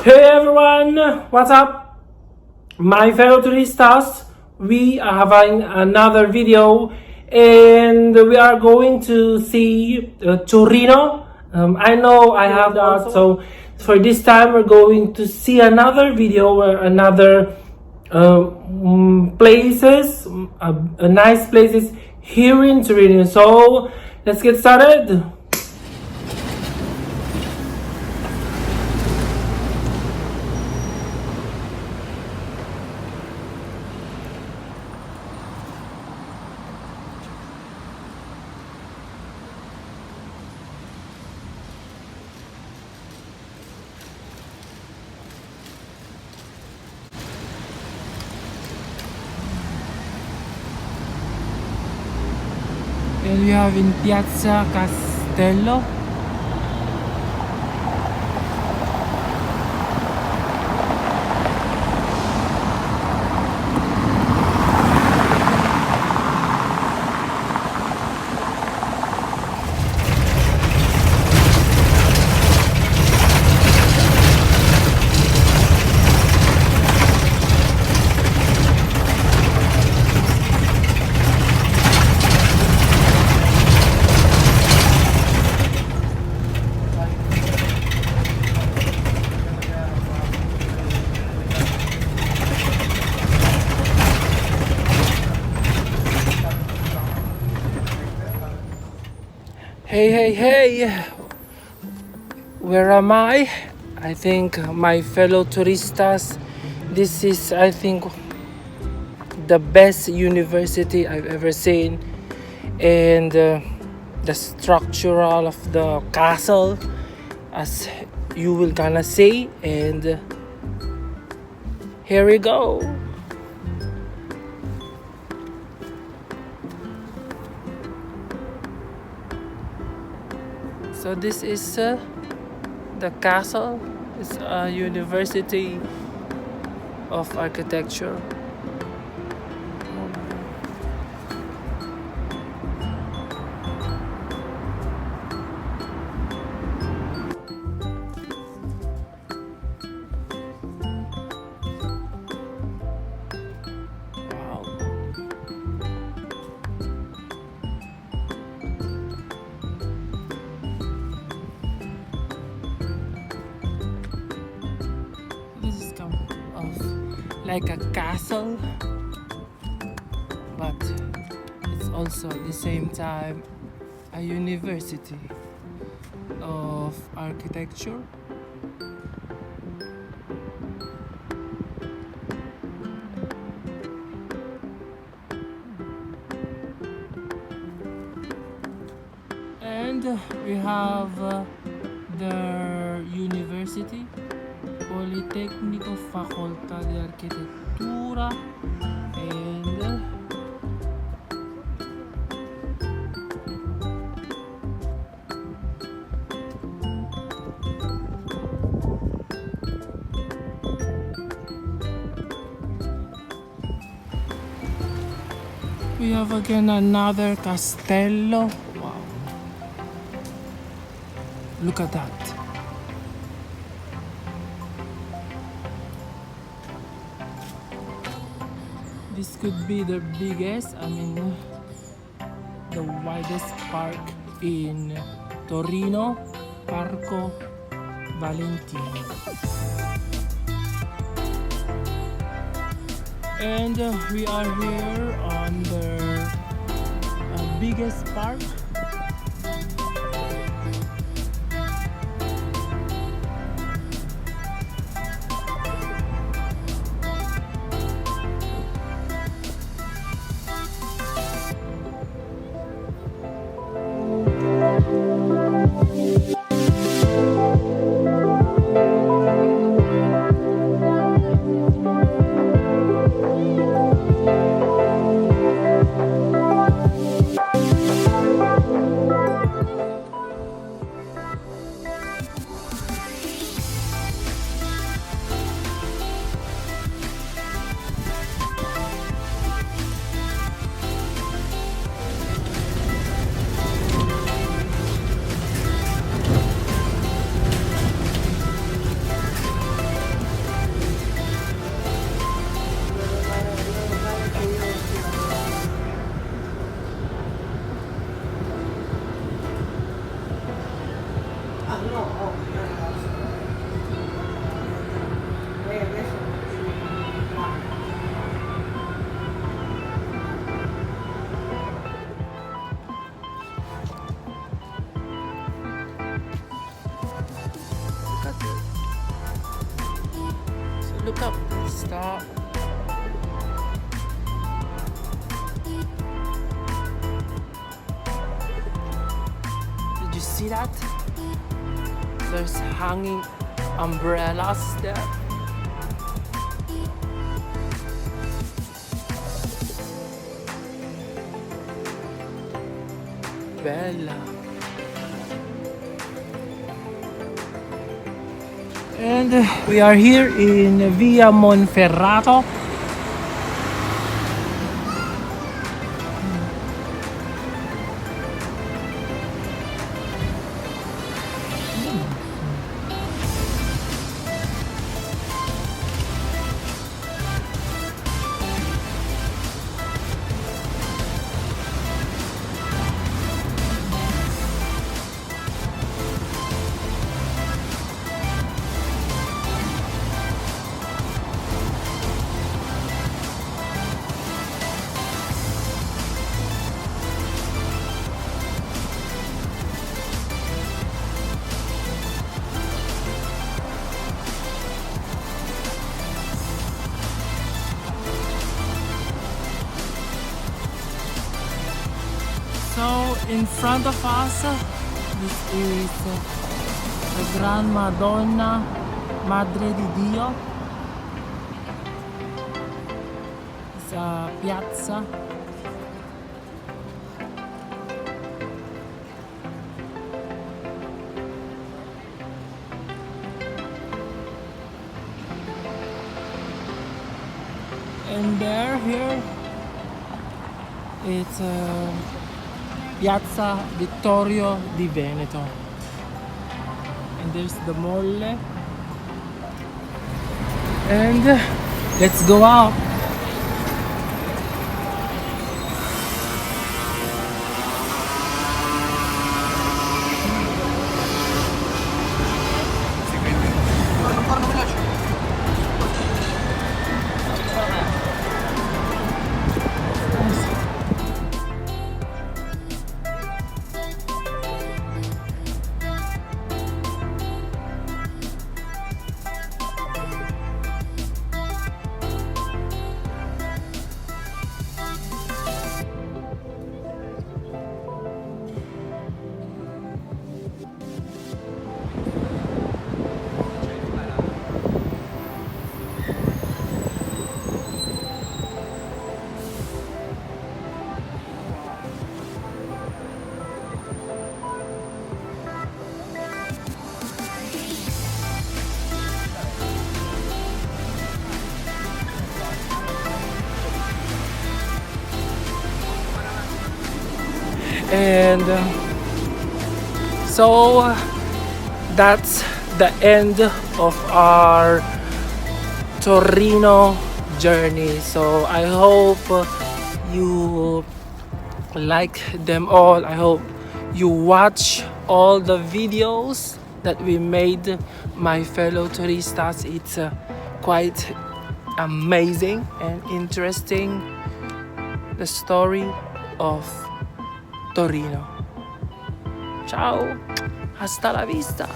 Hey everyone, what's up? My fellow turistas, we are having another video and we are going to see Torino. I know I have that, so for this time we're going to see another video where another places, nice places here in Torino. So let's get started. And we have in Piazza Castello. Hey, where am I? I think my fellow turistas, this is, I think, the best university I've ever seen, and the structural of the castle, as you will gonna see, and here we go. So this is the castle. It's a university of architecture. Wow. Like a castle, but it's also at the same time a university of architecture. And we have the university Politecnico Facoltà di Architettura, and we have again another castello. Wow, look at that. This could be the biggest, the widest park in Torino, Parco Valentino. And we are here on the biggest park. Look up, stop. Did you see that? There's hanging umbrellas there. Bella. And we are here in Via Monferrato. So in front of us, this is the Grand Madonna, Madre di Dio. It's a piazza. And here, it's Piazza Vittorio di Veneto. And there's the Molle. And let's go out. And so that's the end of our Torino journey. So I hope you like them all. I hope you watch all the videos that we made, my fellow turistas. It's quite amazing and interesting, the story of Torino. Ciao, hasta la vista.